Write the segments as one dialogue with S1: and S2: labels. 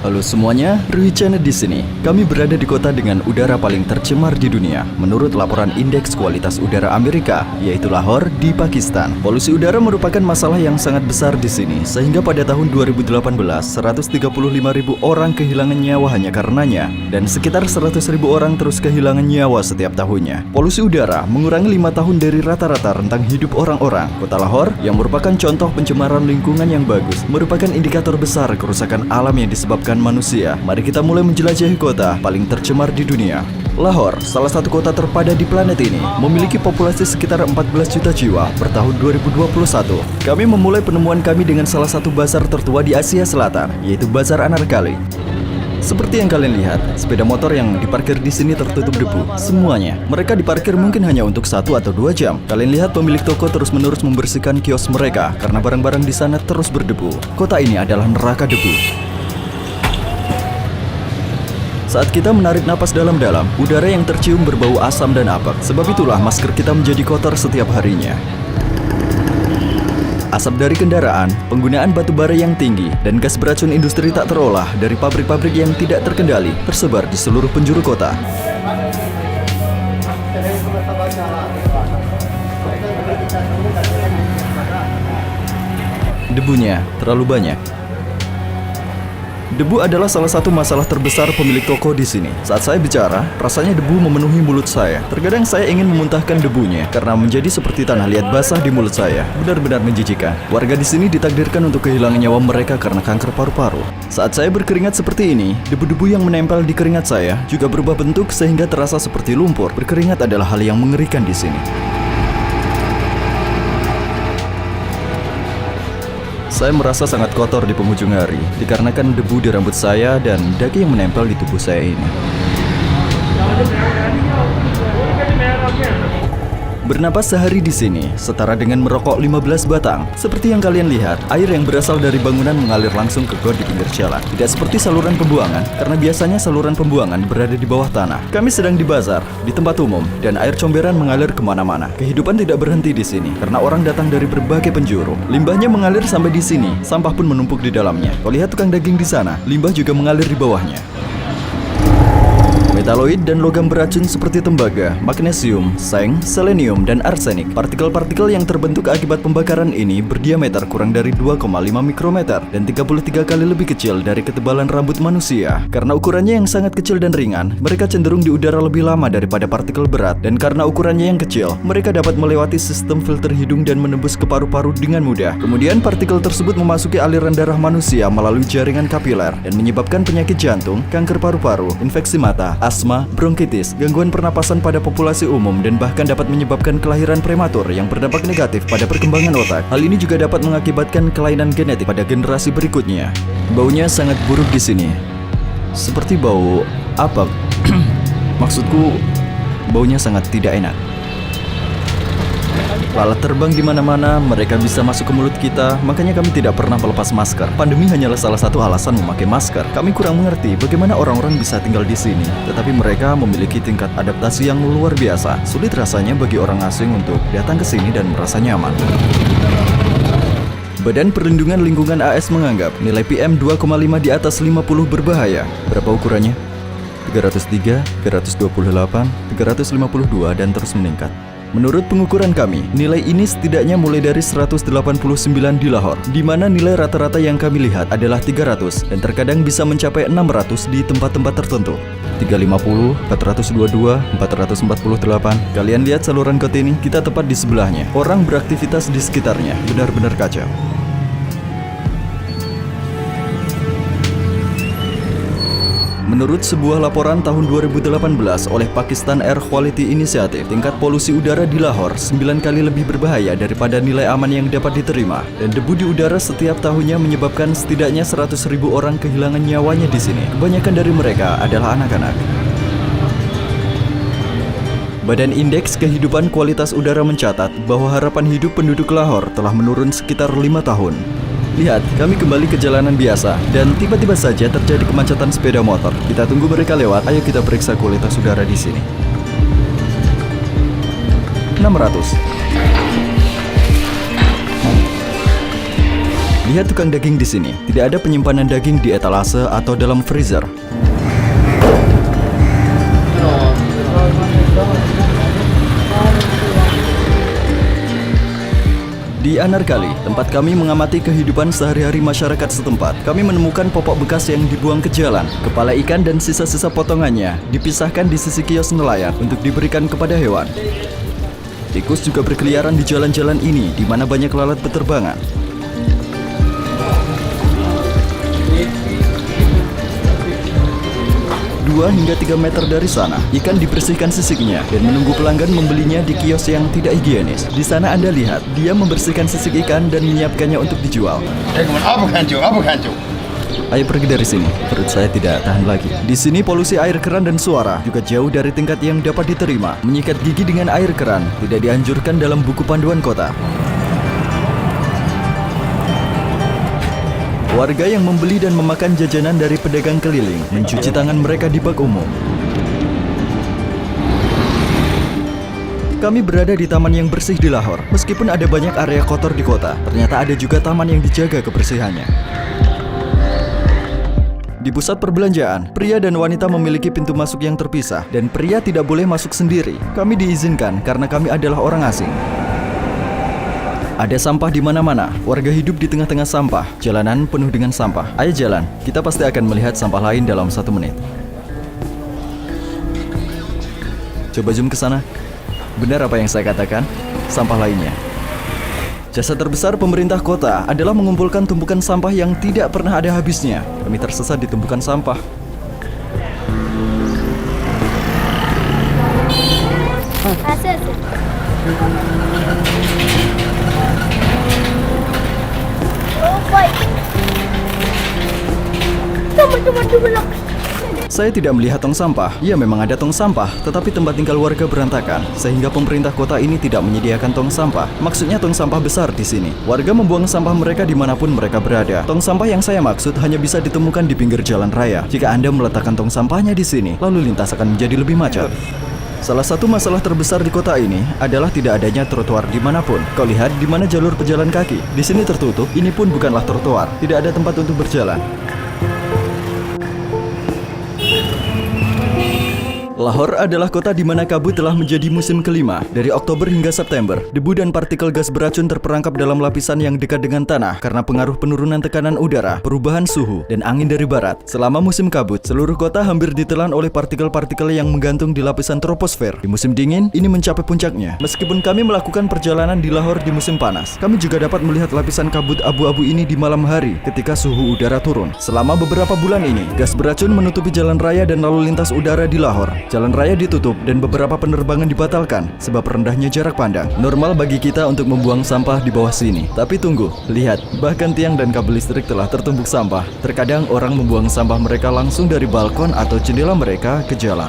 S1: Halo semuanya, Rui Channel di sini. Kami berada di kota dengan udara paling tercemar di dunia menurut laporan Indeks Kualitas Udara Amerika, yaitu Lahore di Pakistan. Polusi udara merupakan masalah yang sangat besar di sini, sehingga pada tahun 2018 135.000 orang kehilangan nyawa hanya karenanya, dan sekitar 100.000 orang terus kehilangan nyawa setiap tahunnya. Polusi udara mengurangi 5 tahun dari rata-rata rentang hidup orang-orang. Kota Lahore yang merupakan contoh pencemaran lingkungan yang bagus merupakan indikator besar kerusakan alam yang disebabkan manusia. Mari kita mulai menjelajahi kota paling tercemar di dunia. Lahore, salah satu kota terpadat di planet ini, memiliki populasi sekitar 14 juta jiwa per tahun 2021. Kami memulai penemuan kami dengan salah satu bazar tertua di Asia Selatan, yaitu Bazar Anarkali. Seperti yang kalian lihat, sepeda motor yang diparkir di sini tertutup debu. Semuanya, mereka diparkir mungkin hanya untuk 1 atau 2 jam. Kalian lihat pemilik toko terus-menerus membersihkan kios mereka karena barang-barang di sana terus berdebu. Kota ini adalah neraka debu. Saat kita menarik napas dalam-dalam, udara yang tercium berbau asam dan apek. Sebab itulah masker kita menjadi kotor setiap harinya. Asap dari kendaraan, penggunaan batu bara yang tinggi, dan gas beracun industri tak terolah dari pabrik-pabrik yang tidak terkendali tersebar di seluruh penjuru kota. Debunya terlalu banyak. Debu adalah salah satu masalah terbesar pemilik toko di sini. Saat saya bicara, rasanya debu memenuhi mulut saya. Terkadang saya ingin memuntahkan debunya karena menjadi seperti tanah liat basah di mulut saya. Benar-benar menjijikan. Warga di sini ditakdirkan untuk kehilangan nyawa mereka karena kanker paru-paru. Saat saya berkeringat seperti ini, debu-debu yang menempel di keringat saya juga berubah bentuk sehingga terasa seperti lumpur. Berkeringat adalah hal yang mengerikan di sini. Saya merasa sangat kotor di penghujung hari, dikarenakan debu di rambut saya dan daging yang menempel di tubuh saya ini. Bernapas sehari di sini setara dengan merokok 15 batang. Seperti yang kalian lihat, air yang berasal dari bangunan mengalir langsung ke got di pinggir jalan. Tidak seperti saluran pembuangan, karena biasanya saluran pembuangan berada di bawah tanah. Kami sedang di bazar, di tempat umum, dan air comberan mengalir kemana-mana. Kehidupan tidak berhenti di sini, karena orang datang dari berbagai penjuru. Limbahnya mengalir sampai di sini, sampah pun menumpuk di dalamnya. Kau lihat tukang daging di sana, limbah juga mengalir di bawahnya. Metaloid dan logam beracun seperti tembaga, magnesium, seng, selenium, dan arsenik. Partikel-partikel yang terbentuk akibat pembakaran ini berdiameter kurang dari 2,5 mikrometer dan 33 kali lebih kecil dari ketebalan rambut manusia. Karena ukurannya yang sangat kecil dan ringan, mereka cenderung di udara lebih lama daripada partikel berat. Dan karena ukurannya yang kecil, mereka dapat melewati sistem filter hidung dan menembus ke paru-paru dengan mudah. Kemudian partikel tersebut memasuki aliran darah manusia melalui jaringan kapiler dan menyebabkan penyakit jantung, kanker paru-paru, infeksi mata, asma, bronkitis, gangguan pernapasan pada populasi umum, dan bahkan dapat menyebabkan kelahiran prematur yang berdampak negatif pada perkembangan otak. Hal ini juga dapat mengakibatkan kelainan genetik pada generasi berikutnya. Baunya sangat buruk di sini. Seperti bau apa? Maksudku, baunya sangat tidak enak. Lalat terbang di mana-mana, mereka bisa masuk ke mulut kita, makanya kami tidak pernah melepas masker. Pandemi hanyalah salah satu alasan memakai masker. Kami kurang mengerti bagaimana orang-orang bisa tinggal di sini, tetapi mereka memiliki tingkat adaptasi yang luar biasa. Sulit rasanya bagi orang asing untuk datang ke sini dan merasa nyaman. Badan Perlindungan Lingkungan AS menganggap nilai PM 2,5 di atas 50 berbahaya. Berapa ukurannya? 303, 328, 352, dan terus meningkat. Menurut pengukuran kami, nilai ini setidaknya mulai dari 189 di Lahore, di mana nilai rata-rata yang kami lihat adalah 300 dan terkadang bisa mencapai 600 di tempat-tempat tertentu. 350, 422, 448. Kalian lihat saluran got ini? Kita tepat di sebelahnya. Orang beraktivitas di sekitarnya, benar-benar kacau. Menurut sebuah laporan tahun 2018 oleh Pakistan Air Quality Initiative, tingkat polusi udara di Lahore 9 kali lebih berbahaya daripada nilai aman yang dapat diterima. Dan debu di udara setiap tahunnya menyebabkan setidaknya 100.000 orang kehilangan nyawanya di sini. Kebanyakan dari mereka adalah anak-anak. Badan Indeks Kehidupan Kualitas Udara mencatat bahwa harapan hidup penduduk Lahore telah menurun sekitar 5 tahun. Lihat, kami kembali ke jalanan biasa, dan tiba-tiba saja terjadi kemacetan sepeda motor. Kita tunggu mereka lewat, ayo kita periksa kualitas udara di sini. 600. Lihat tukang daging di sini. Tidak ada penyimpanan daging di etalase atau dalam freezer. Di Anarkali, tempat kami mengamati kehidupan sehari-hari masyarakat setempat, kami menemukan popok bekas yang dibuang ke jalan. Kepala ikan dan sisa-sisa potongannya dipisahkan di sisi kios nelayan untuk diberikan kepada hewan. Tikus juga berkeliaran di jalan-jalan ini, di mana banyak lalat berterbangan. 2 hingga 3 meter dari sana, ikan dibersihkan sisiknya dan menunggu pelanggan membelinya di kios yang tidak higienis. Di sana Anda lihat, dia membersihkan sisik ikan dan menyiapkannya untuk dijual. Ayo pergi dari sini, perut saya tidak tahan lagi. Di sini polusi air keran dan suara juga jauh dari tingkat yang dapat diterima. Menyikat gigi dengan air keran tidak dianjurkan dalam buku panduan kota. Warga yang membeli dan memakan jajanan dari pedagang keliling mencuci tangan mereka di bak umum. Kami berada di taman yang bersih di Lahore. Meskipun ada banyak area kotor di kota, ternyata ada juga taman yang dijaga kebersihannya. Di pusat perbelanjaan, pria dan wanita memiliki pintu masuk yang terpisah, dan pria tidak boleh masuk sendiri. Kami diizinkan karena kami adalah orang asing. Ada sampah di mana-mana. Warga hidup di tengah-tengah sampah. Jalanan penuh dengan sampah. Ayo jalan. Kita pasti akan melihat sampah lain dalam 1 menit. Coba zoom ke sana. Benar apa yang saya katakan? Sampah lainnya. Jasa terbesar pemerintah kota adalah mengumpulkan tumpukan sampah yang tidak pernah ada habisnya. Kami tersesat di tumpukan sampah. Saya tidak melihat tong sampah. Ya, memang ada tong sampah, tetapi tempat tinggal warga berantakan, sehingga pemerintah kota ini tidak menyediakan tong sampah. Maksudnya tong sampah besar di sini. Warga membuang sampah mereka dimanapun mereka berada. Tong sampah yang saya maksud hanya bisa ditemukan di pinggir jalan raya. Jika Anda meletakkan tong sampahnya di sini, lalu lintas akan menjadi lebih macet. Salah satu masalah terbesar di kota ini adalah tidak adanya trotoar dimanapun. Kau lihat di mana jalur pejalan kaki. Di sini tertutup. Ini pun bukanlah trotoar. Tidak ada tempat untuk berjalan. Lahore adalah kota di mana kabut telah menjadi musim kelima. Dari Oktober hingga September, debu dan partikel gas beracun terperangkap dalam lapisan yang dekat dengan tanah karena pengaruh penurunan tekanan udara, perubahan suhu, dan angin dari barat. Selama musim kabut, seluruh kota hampir ditelan oleh partikel-partikel yang menggantung di lapisan troposfer. Di musim dingin, ini mencapai puncaknya. Meskipun kami melakukan perjalanan di Lahore di musim panas, kami juga dapat melihat lapisan kabut abu-abu ini di malam hari ketika suhu udara turun. Selama beberapa bulan ini, gas beracun menutupi jalan raya dan lalu lintas udara di Lahore. Jalan raya ditutup dan beberapa penerbangan dibatalkan sebab rendahnya jarak pandang. Normal bagi kita untuk membuang sampah di bawah sini. Tapi tunggu, lihat, bahkan tiang dan kabel listrik telah tertumpuk sampah. Terkadang orang membuang sampah mereka langsung dari balkon atau jendela mereka ke jalan.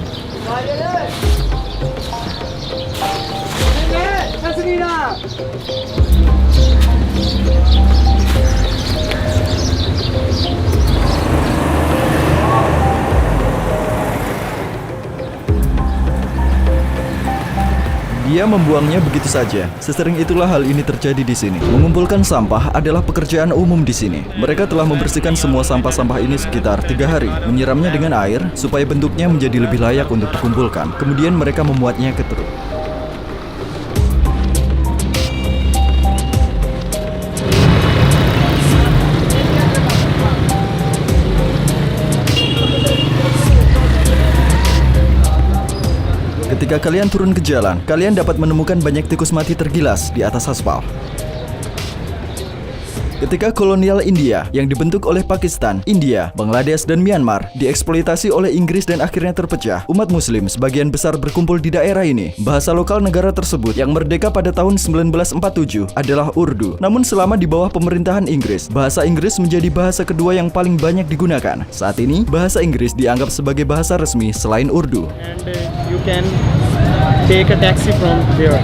S1: Dia membuangnya begitu saja. Sesering itulah hal ini terjadi di sini. Mengumpulkan sampah adalah pekerjaan umum di sini. Mereka telah membersihkan semua sampah-sampah ini sekitar 3 hari, menyiramnya dengan air supaya bentuknya menjadi lebih layak untuk dikumpulkan. Kemudian mereka memuatnya ke truk. Ketika kalian turun ke jalan, kalian dapat menemukan banyak tikus mati tergilas di atas aspal. Ketika kolonial India yang dibentuk oleh Pakistan, India, Bangladesh, dan Myanmar dieksploitasi oleh Inggris dan akhirnya terpecah, umat muslim sebagian besar berkumpul di daerah ini. Bahasa lokal negara tersebut yang merdeka pada tahun 1947 adalah Urdu. Namun selama di bawah pemerintahan Inggris, bahasa Inggris menjadi bahasa kedua yang paling banyak digunakan. Saat ini, bahasa Inggris dianggap sebagai bahasa resmi selain Urdu.
S2: And you can take a taxi from there.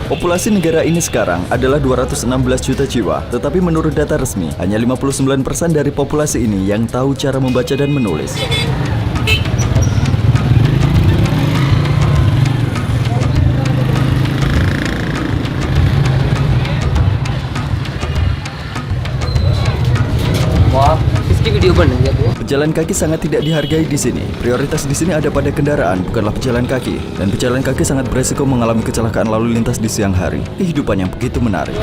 S1: Populasi negara ini sekarang adalah 216 juta jiwa, tetapi menurut data resmi, hanya 59% dari populasi ini yang tahu cara membaca dan menulis.
S3: Video बन गया वो।
S1: Pejalan kaki sangat tidak dihargai di sini. Prioritas di sini ada pada kendaraan, bukanlah pejalan kaki. Dan pejalan kaki sangat beresiko mengalami kecelakaan lalu lintas di siang hari. Kehidupan yang begitu menarik.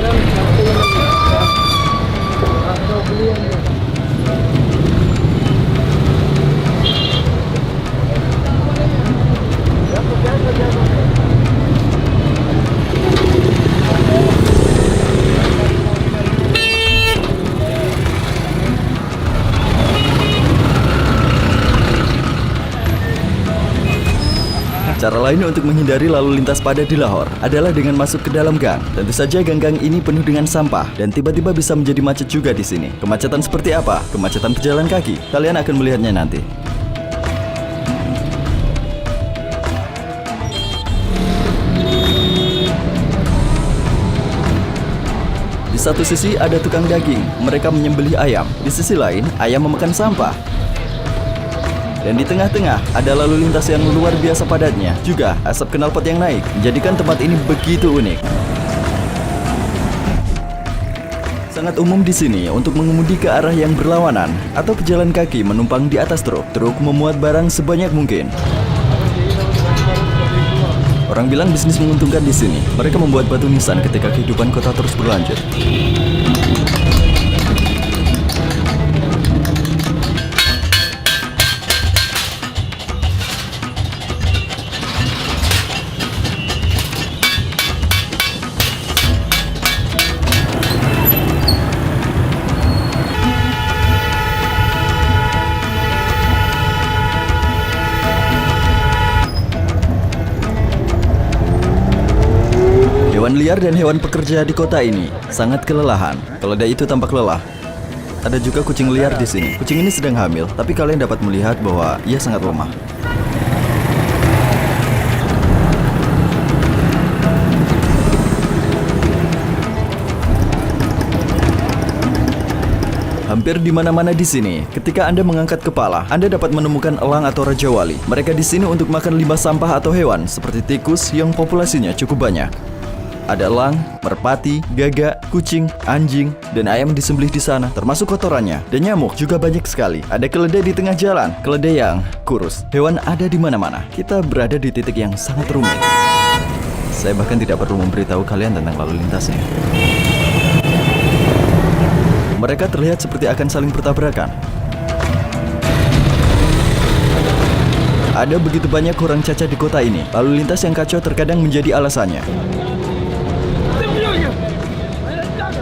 S1: Cara lain untuk menghindari lalu lintas padat di Lahore adalah dengan masuk ke dalam gang. Tentu saja gang-gang ini penuh dengan sampah dan tiba-tiba bisa menjadi macet juga di sini. Kemacetan seperti apa? Kemacetan pejalan kaki. Kalian akan melihatnya nanti. Di satu sisi ada tukang daging, mereka menyembelih ayam. Di sisi lain, ayam memakan sampah. Dan di tengah-tengah ada lalu lintas yang luar biasa padatnya. Juga asap knalpot yang naik menjadikan tempat ini begitu unik. Sangat umum di sini untuk mengemudi ke arah yang berlawanan atau pejalan kaki menumpang di atas truk. Truk memuat barang sebanyak mungkin. Orang bilang bisnis menguntungkan di sini. Mereka membuat batu nisan ketika kehidupan kota terus berlanjut. Hewan liar dan hewan pekerja di kota ini sangat kelelahan. Keledai itu tampak lelah. Ada juga kucing liar di sini. Kucing ini sedang hamil, tapi kalian dapat melihat bahwa ia sangat lemah. Hampir di mana-mana di sini, ketika Anda mengangkat kepala, Anda dapat menemukan elang atau raja wali. Mereka di sini untuk makan limbah sampah atau hewan seperti tikus yang populasinya cukup banyak. Ada elang, merpati, gagak, kucing, anjing, dan ayam disembelih di sana, termasuk kotorannya. Dan nyamuk juga banyak sekali. Ada keledai di tengah jalan, keledai yang kurus. Hewan ada di mana-mana. Kita berada di titik yang sangat rumit. Saya bahkan tidak perlu memberitahu kalian tentang lalu lintasnya. Mereka terlihat seperti akan saling bertabrakan. Ada begitu banyak orang cacat di kota ini. Lalu lintas yang kacau terkadang menjadi alasannya.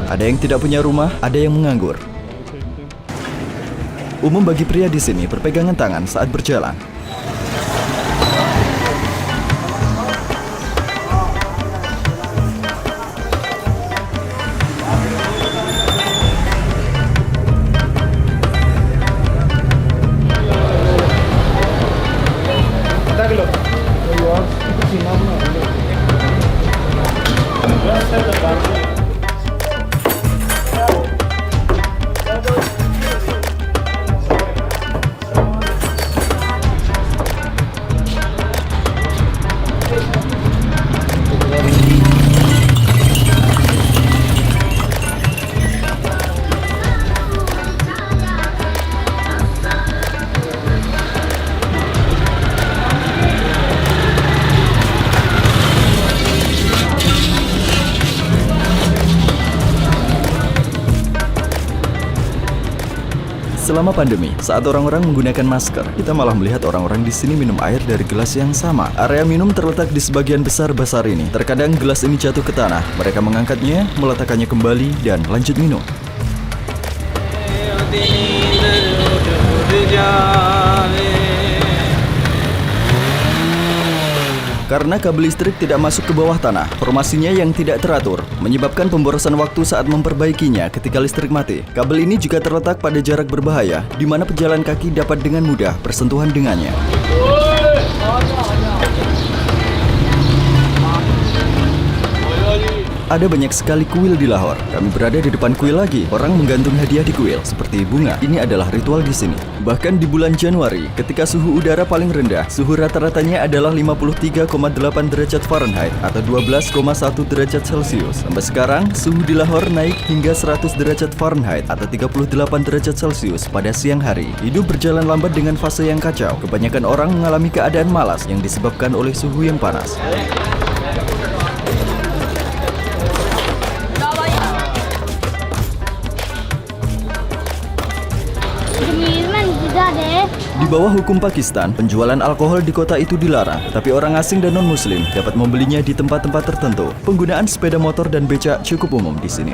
S1: Ada yang tidak punya rumah, ada yang menganggur. Umum bagi pria di sini berpegangan tangan saat berjalan. Selama pandemi, saat orang-orang menggunakan masker, kita malah melihat orang-orang di sini minum air dari gelas yang sama. Area minum terletak di sebagian besar basar ini. Terkadang gelas ini jatuh ke tanah. Mereka mengangkatnya, meletakkannya kembali, dan lanjut minum. Karena kabel listrik tidak masuk ke bawah tanah, formasinya yang tidak teratur menyebabkan pemborosan waktu saat memperbaikinya ketika listrik mati. Kabel ini juga terletak pada jarak berbahaya, di mana pejalan kaki dapat dengan mudah bersentuhan dengannya. Ada banyak sekali kuil di Lahore. Kami berada di depan kuil lagi. Orang menggantung hadiah di kuil, seperti bunga. Ini adalah ritual di sini. Bahkan di bulan Januari, ketika suhu udara paling rendah, suhu rata-ratanya adalah 53,8 derajat Fahrenheit atau 12,1 derajat Celcius. Sampai sekarang, suhu di Lahore naik hingga 100 derajat Fahrenheit atau 38 derajat Celcius pada siang hari. Hidup berjalan lambat dengan fase yang kacau. Kebanyakan orang mengalami keadaan malas yang disebabkan oleh suhu yang panas. Di bawah hukum Pakistan, penjualan alkohol di kota itu dilarang, tapi orang asing dan non-muslim dapat membelinya di tempat-tempat tertentu. Penggunaan sepeda motor dan becak cukup umum di sini.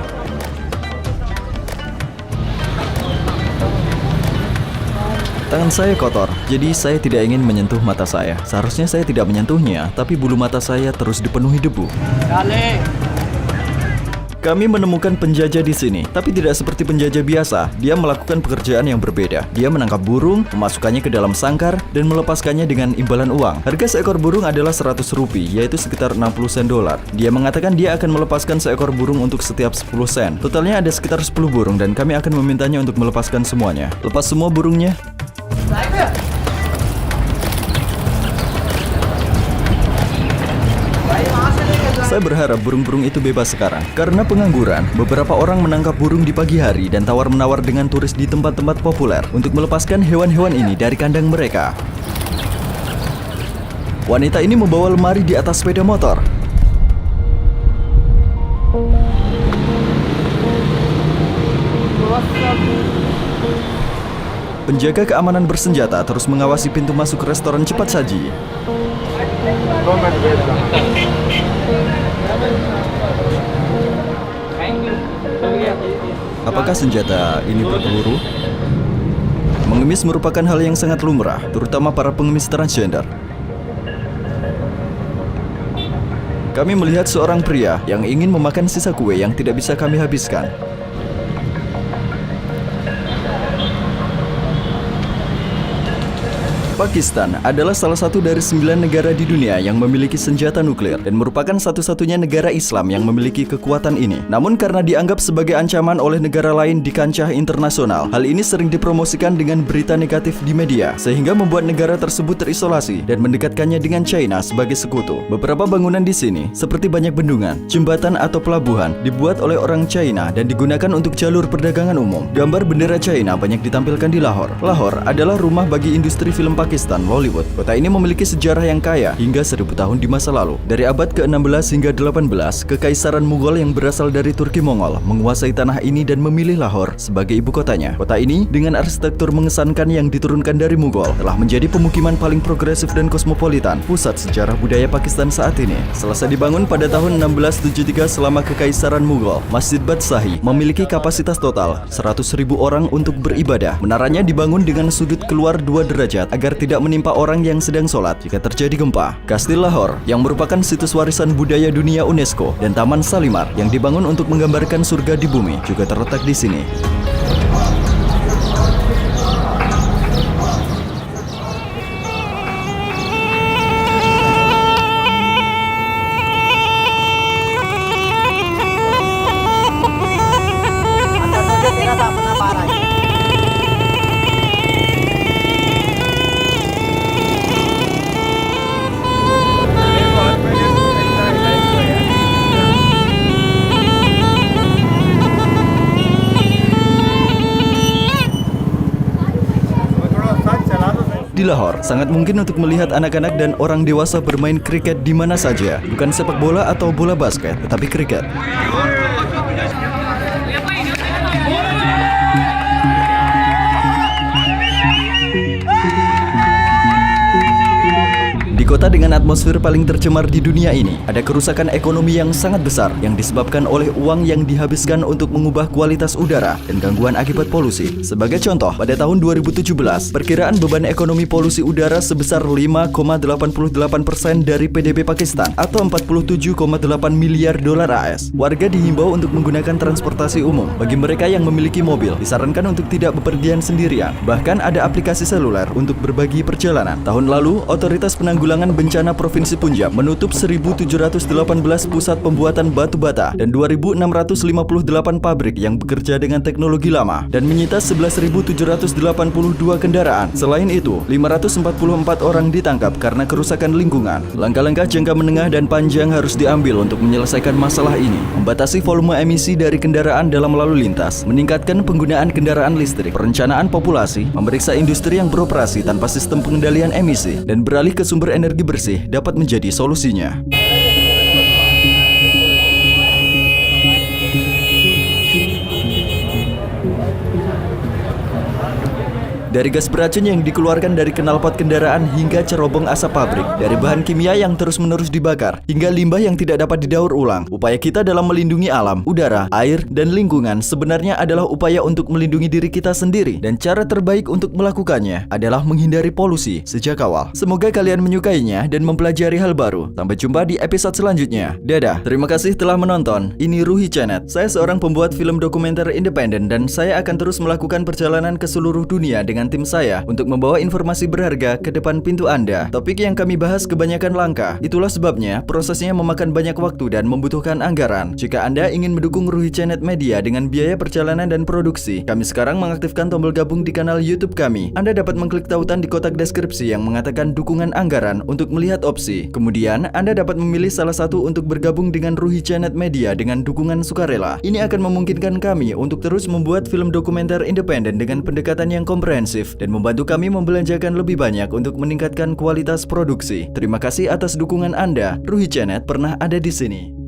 S1: Tangan saya kotor, jadi saya tidak ingin menyentuh mata saya. Seharusnya saya tidak menyentuhnya, tapi bulu mata saya terus dipenuhi debu. Kami menemukan penjajah di sini, tapi tidak seperti penjajah biasa. Dia melakukan pekerjaan yang berbeda. Dia menangkap burung, memasukkannya ke dalam sangkar, dan melepaskannya dengan imbalan uang. Harga seekor burung adalah 100 rupiah, yaitu sekitar 60 sen dolar. Dia mengatakan dia akan melepaskan seekor burung untuk setiap 10 sen. Totalnya ada sekitar 10 burung, dan kami akan memintanya untuk melepaskan semuanya. Lepas semua burungnya. Saya berharap burung-burung itu bebas sekarang. Karena pengangguran, beberapa orang menangkap burung di pagi hari dan tawar-menawar dengan turis di tempat-tempat populer untuk melepaskan hewan-hewan ini dari kandang mereka. Wanita ini membawa lemari di atas sepeda motor. Penjaga keamanan bersenjata terus mengawasi pintu masuk restoran cepat saji. Apakah senjata ini berpeluru? Mengemis merupakan hal yang sangat lumrah, terutama para pengemis transgender. Kami melihat seorang pria yang ingin memakan sisa kue yang tidak bisa kami habiskan. Pakistan adalah salah satu dari 9 negara di dunia yang memiliki senjata nuklir dan merupakan satu-satunya negara Islam yang memiliki kekuatan ini. Namun karena dianggap sebagai ancaman oleh negara lain di kancah internasional, hal ini sering dipromosikan dengan berita negatif di media, sehingga membuat negara tersebut terisolasi dan mendekatkannya dengan China sebagai sekutu. Beberapa bangunan di sini, seperti banyak bendungan, jembatan atau pelabuhan, dibuat oleh orang China dan digunakan untuk jalur perdagangan umum. Gambar bendera China banyak ditampilkan di Lahore. Lahore adalah rumah bagi industri film Pakistan, Bollywood. Kota ini memiliki sejarah yang kaya hingga 1000 tahun di masa lalu. Dari abad ke-16 hingga 18, Kekaisaran Mughal yang berasal dari Turki Mongol menguasai tanah ini dan memilih Lahore sebagai ibu kotanya. Kota ini dengan arsitektur mengesankan yang diturunkan dari Mughal telah menjadi pemukiman paling progresif dan kosmopolitan, pusat sejarah budaya Pakistan saat ini. Selesai dibangun pada tahun 1673 selama Kekaisaran Mughal, Masjid Badsahi memiliki kapasitas total 100.000 orang untuk beribadah. Menaranya dibangun dengan sudut keluar 2 derajat agar tidak menimpa orang yang sedang sholat jika terjadi gempa. Kastil Lahore yang merupakan situs warisan budaya dunia UNESCO dan Taman Salimar yang dibangun untuk menggambarkan surga di bumi juga terletak di sini. Di Lahore, sangat mungkin untuk melihat anak-anak dan orang dewasa bermain kriket di mana saja. Bukan sepak bola atau bola basket, tetapi kriket. kota dengan atmosfer paling tercemar di dunia ini, ada kerusakan ekonomi yang sangat besar yang disebabkan oleh uang yang dihabiskan untuk mengubah kualitas udara dan gangguan akibat polusi. Sebagai contoh, pada tahun 2017, perkiraan beban ekonomi polusi udara sebesar 5,88% dari PDB Pakistan atau 47,8 miliar dolar AS. Warga dihimbau untuk menggunakan transportasi umum. Bagi mereka yang memiliki mobil, disarankan untuk tidak bepergian sendirian. Bahkan ada aplikasi seluler untuk berbagi perjalanan. Tahun lalu, Otoritas Penanggulangan Penanggulangan Bencana Provinsi Punjab menutup 1.718 pusat pembuatan batu bata dan 2.658 pabrik yang bekerja dengan teknologi lama dan menyita 11.782 kendaraan. Selain itu, 544 orang ditangkap karena kerusakan lingkungan. Langkah-langkah jangka menengah dan panjang harus diambil untuk menyelesaikan masalah ini. Membatasi volume emisi dari kendaraan dalam lalu lintas, meningkatkan penggunaan kendaraan listrik, perencanaan populasi, memeriksa industri yang beroperasi tanpa sistem pengendalian emisi, dan beralih ke sumber energi bersih dapat menjadi solusinya. Dari gas beracun yang dikeluarkan dari knalpot kendaraan hingga cerobong asap pabrik, dari bahan kimia yang terus-menerus dibakar, hingga limbah yang tidak dapat didaur ulang, upaya kita dalam melindungi alam, udara, air, dan lingkungan sebenarnya adalah upaya untuk melindungi diri kita sendiri, dan cara terbaik untuk melakukannya adalah menghindari polusi sejak awal. Semoga kalian menyukainya dan mempelajari hal baru. Sampai jumpa di episode selanjutnya. Dadah, terima kasih telah menonton. Ini Ruhi Channel. Saya seorang pembuat film dokumenter independen dan saya akan terus melakukan perjalanan ke seluruh dunia dengan tim saya untuk membawa informasi berharga ke depan pintu Anda. Topik yang kami bahas kebanyakan langka. Itulah sebabnya prosesnya memakan banyak waktu dan membutuhkan anggaran. Jika Anda ingin mendukung Ruhi Channel Media dengan biaya perjalanan dan produksi, kami sekarang mengaktifkan tombol gabung di kanal YouTube kami. Anda dapat mengklik tautan di kotak deskripsi yang mengatakan dukungan anggaran untuk melihat opsi. Kemudian, Anda dapat memilih salah satu untuk bergabung dengan Ruhi Channel Media dengan dukungan sukarela. Ini akan memungkinkan kami untuk terus membuat film dokumenter independen dengan pendekatan yang komprehensif dan membantu kami membelanjakan lebih banyak untuk meningkatkan kualitas produksi. Terima kasih atas dukungan Anda. Ruhi Channel pernah ada di sini.